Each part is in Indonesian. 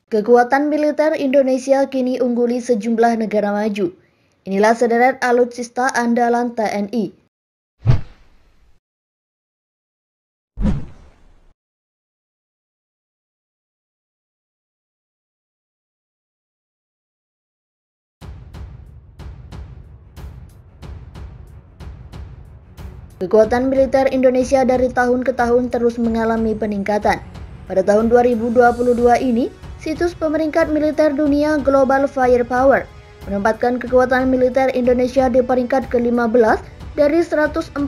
Kekuatan militer Indonesia kini ungguli sejumlah negara maju. Inilah sederet alutsista andalan TNI. Kekuatan militer Indonesia dari tahun ke tahun terus mengalami peningkatan. Pada tahun 2022 ini, situs pemeringkat militer dunia Global Firepower menempatkan kekuatan militer Indonesia di peringkat ke-15 dari 140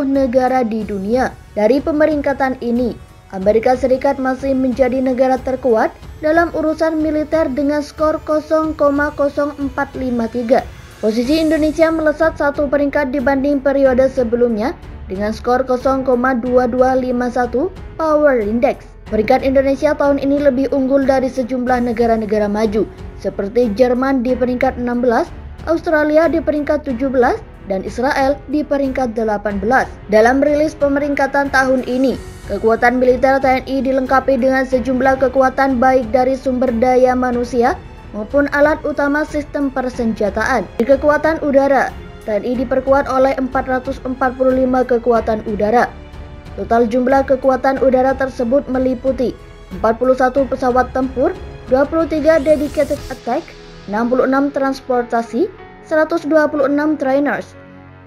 negara di dunia. Dari pemeringkatan ini, Amerika Serikat masih menjadi negara terkuat dalam urusan militer dengan skor 0,0453. Posisi Indonesia melesat satu peringkat dibanding periode sebelumnya dengan skor 0,2251 Power Index. Peringkat Indonesia tahun ini lebih unggul dari sejumlah negara-negara maju seperti Jerman di peringkat 16, Australia di peringkat 17, dan Israel di peringkat 18. Dalam rilis pemeringkatan tahun ini, kekuatan militer TNI dilengkapi dengan sejumlah kekuatan baik dari sumber daya manusia maupun alat utama sistem persenjataan. Di kekuatan udara, TNI diperkuat oleh 445 kekuatan udara. Total jumlah kekuatan udara tersebut meliputi 41 pesawat tempur, 23 dedicated attack, 66 transportasi, 126 trainers,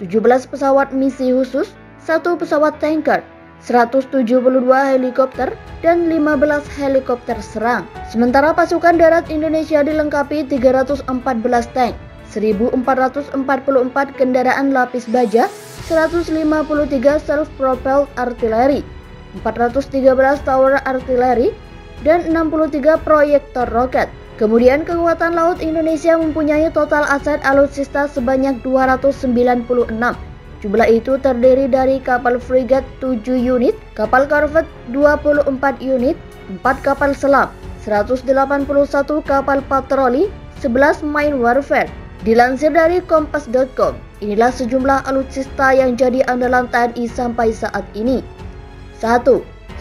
17 pesawat misi khusus, 1 pesawat tanker, 172 helikopter, dan 15 helikopter serang. Sementara pasukan darat Indonesia dilengkapi 314 tank, 1444 kendaraan lapis baja, 153 self-propelled artileri, 413 tower artileri, dan 63 proyektor roket. Kemudian kekuatan laut Indonesia mempunyai total aset alutsista sebanyak 296. Jumlah itu terdiri dari kapal frigat 7 unit, kapal korvet 24 unit, 4 kapal selam, 181 kapal patroli, 11 mine warfare. Dilansir dari kompas.com, inilah sejumlah alutsista yang jadi andalan TNI sampai saat ini. 1.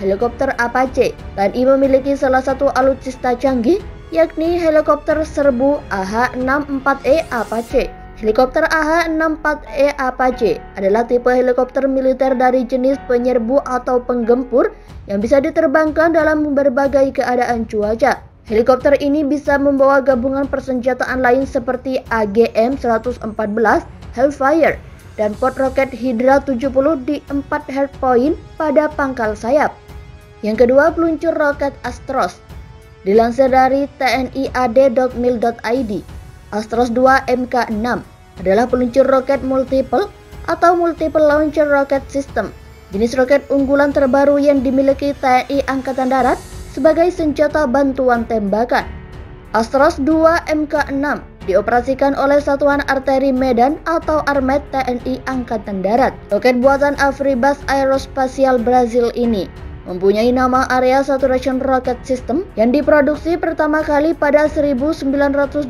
Helikopter Apache. TNI memiliki salah satu alutsista canggih, yakni helikopter serbu AH-64E Apache. Helikopter AH-64E Apache adalah tipe helikopter militer dari jenis penyerbu atau penggempur yang bisa diterbangkan dalam berbagai keadaan cuaca. Helikopter ini bisa membawa gabungan persenjataan lain seperti AGM-114 Hellfire dan pot roket Hydra 70 di 4 hardpoint pada pangkal sayap. Yang kedua, peluncur roket Astros. Dilansir dari tniad.mil.id, Astros 2 Mk6 adalah peluncur roket multiple atau multiple launcher rocket system, jenis roket unggulan terbaru yang dimiliki TNI Angkatan Darat sebagai senjata bantuan tembakan. Astros 2 Mk6 dioperasikan oleh Satuan Arteri Medan atau Armet TNI Angkatan Darat. Roket buatan Afribas Aerospatial Brazil ini mempunyai nama Area Saturation Rocket System yang diproduksi pertama kali pada 1983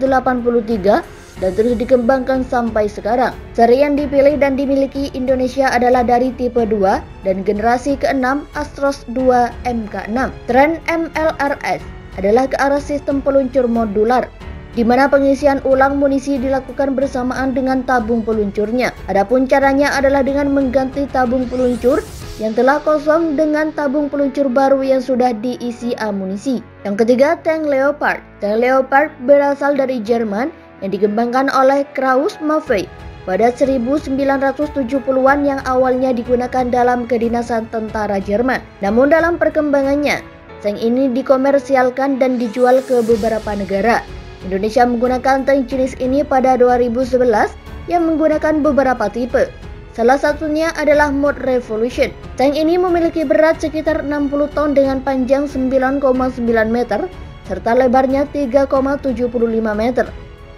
dan terus dikembangkan sampai sekarang. Seri yang dipilih dan dimiliki Indonesia adalah dari tipe 2 dan generasi ke-6 Astros 2 Mk6. Tren MLRS adalah ke arah sistem peluncur modular, di mana pengisian ulang munisi dilakukan bersamaan dengan tabung peluncurnya. Adapun caranya adalah dengan mengganti tabung peluncur yang telah kosong dengan tabung peluncur baru yang sudah diisi amunisi. Yang ketiga, tank Leopard. Tank Leopard berasal dari Jerman yang dikembangkan oleh Krauss Maffei pada 1970-an yang awalnya digunakan dalam kedinasan tentara Jerman. Namun dalam perkembangannya, tank ini dikomersialkan dan dijual ke beberapa negara. Indonesia menggunakan tank jenis ini pada 2011 yang menggunakan beberapa tipe. Salah satunya adalah Mode Revolution. Tank ini memiliki berat sekitar 60 ton dengan panjang 9,9 meter serta lebarnya 3,75 meter.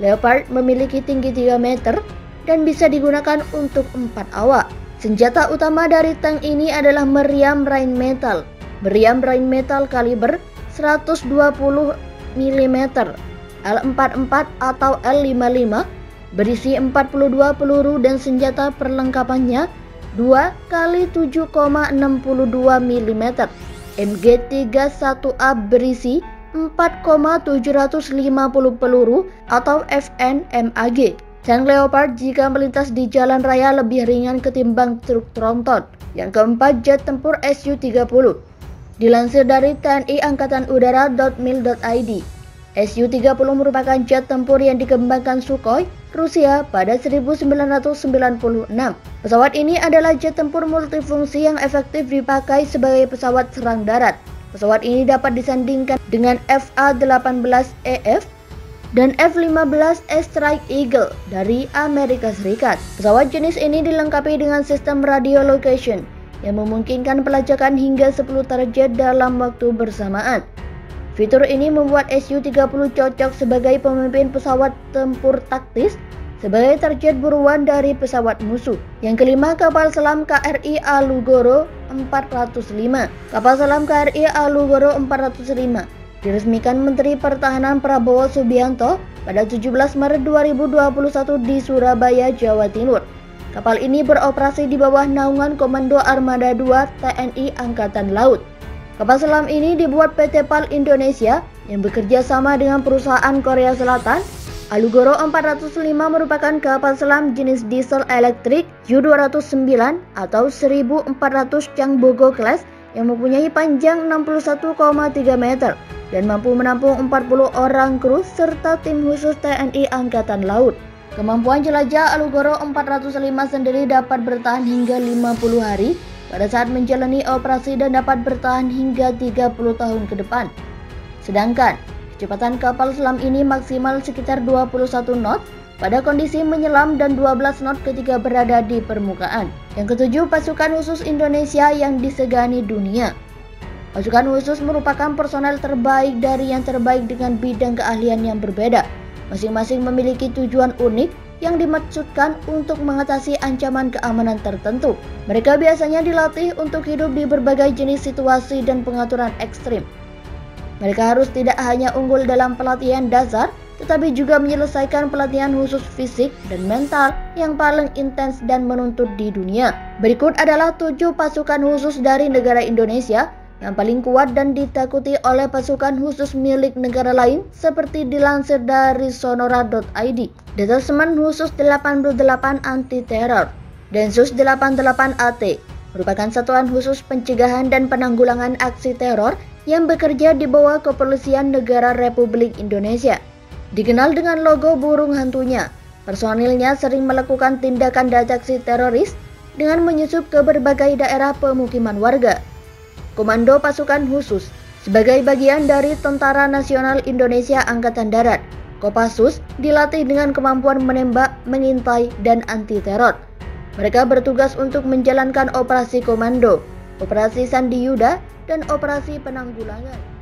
Leopard memiliki tinggi 3 meter dan bisa digunakan untuk 4 awak. Senjata utama dari tank ini adalah meriam Rheinmetall. Meriam Rheinmetall kaliber 120 mm L44 atau L55 berisi 42 peluru dan senjata perlengkapannya 2 x 7,62 mm. MG31A berisi 4,750 peluru atau FNMAG. Tank Leopard jika melintas di jalan raya lebih ringan ketimbang truk tronton. Yang keempat, jet tempur Su-30. Dilansir dari TNI Angkatan Udara.mil.id, Su-30 merupakan jet tempur yang dikembangkan Sukhoi, Rusia pada 1996. Pesawat ini adalah jet tempur multifungsi yang efektif dipakai sebagai pesawat serang darat. Pesawat ini dapat disandingkan dengan FA-18EF dan F-15E Strike Eagle dari Amerika Serikat. Pesawat jenis ini dilengkapi dengan sistem radio location yang memungkinkan pelacakan hingga 10 target dalam waktu bersamaan. Fitur ini membuat Su-30 cocok sebagai pemimpin pesawat tempur taktis sebagai target buruan dari pesawat musuh. Yang kelima, kapal selam KRI Alugoro 405. Kapal selam KRI Alugoro 405 diresmikan Menteri Pertahanan Prabowo Subianto pada 17 Maret 2021 di Surabaya, Jawa Timur. Kapal ini beroperasi di bawah naungan Komando Armada 2 TNI Angkatan Laut. Kapal selam ini dibuat PT PAL Indonesia yang bekerja sama dengan perusahaan Korea Selatan. Alugoro 405 merupakan kapal selam jenis diesel elektrik U-209 atau 1400 Changbogo class yang mempunyai panjang 61,3 meter dan mampu menampung 40 orang kru serta tim khusus TNI Angkatan Laut. Kemampuan jelajah Alugoro 405 sendiri dapat bertahan hingga 50 hari pada saat menjalani operasi dan dapat bertahan hingga 30 tahun ke depan. Sedangkan kecepatan kapal selam ini maksimal sekitar 21 knot pada kondisi menyelam dan 12 knot ketika berada di permukaan. Yang ketujuh, pasukan khusus Indonesia yang disegani dunia. Pasukan khusus merupakan personel terbaik dari yang terbaik dengan bidang keahlian yang berbeda. Masing-masing memiliki tujuan unik yang dimaksudkan untuk mengatasi ancaman keamanan tertentu. Mereka biasanya dilatih untuk hidup di berbagai jenis situasi dan pengaturan ekstrim. Mereka harus tidak hanya unggul dalam pelatihan dasar, tetapi juga menyelesaikan pelatihan khusus fisik dan mental yang paling intens dan menuntut di dunia. Berikut adalah 7 pasukan khusus dari negara Indonesia yang paling kuat dan ditakuti oleh pasukan khusus milik negara lain seperti dilansir dari sonora.id. Detasemen Khusus 88 Anti Teror Densus 88AT merupakan satuan khusus pencegahan dan penanggulangan aksi teror yang bekerja di bawah Kepolisian Negara Republik Indonesia. Dikenal dengan logo burung hantunya, personilnya sering melakukan tindakan deteksi teroris dengan menyusup ke berbagai daerah pemukiman warga. Komando Pasukan Khusus sebagai bagian dari Tentara Nasional Indonesia Angkatan Darat, Kopassus dilatih dengan kemampuan menembak, mengintai, dan anti-teror. Mereka bertugas untuk menjalankan operasi komando, operasi Sandi Yuda, dan operasi penanggulangan.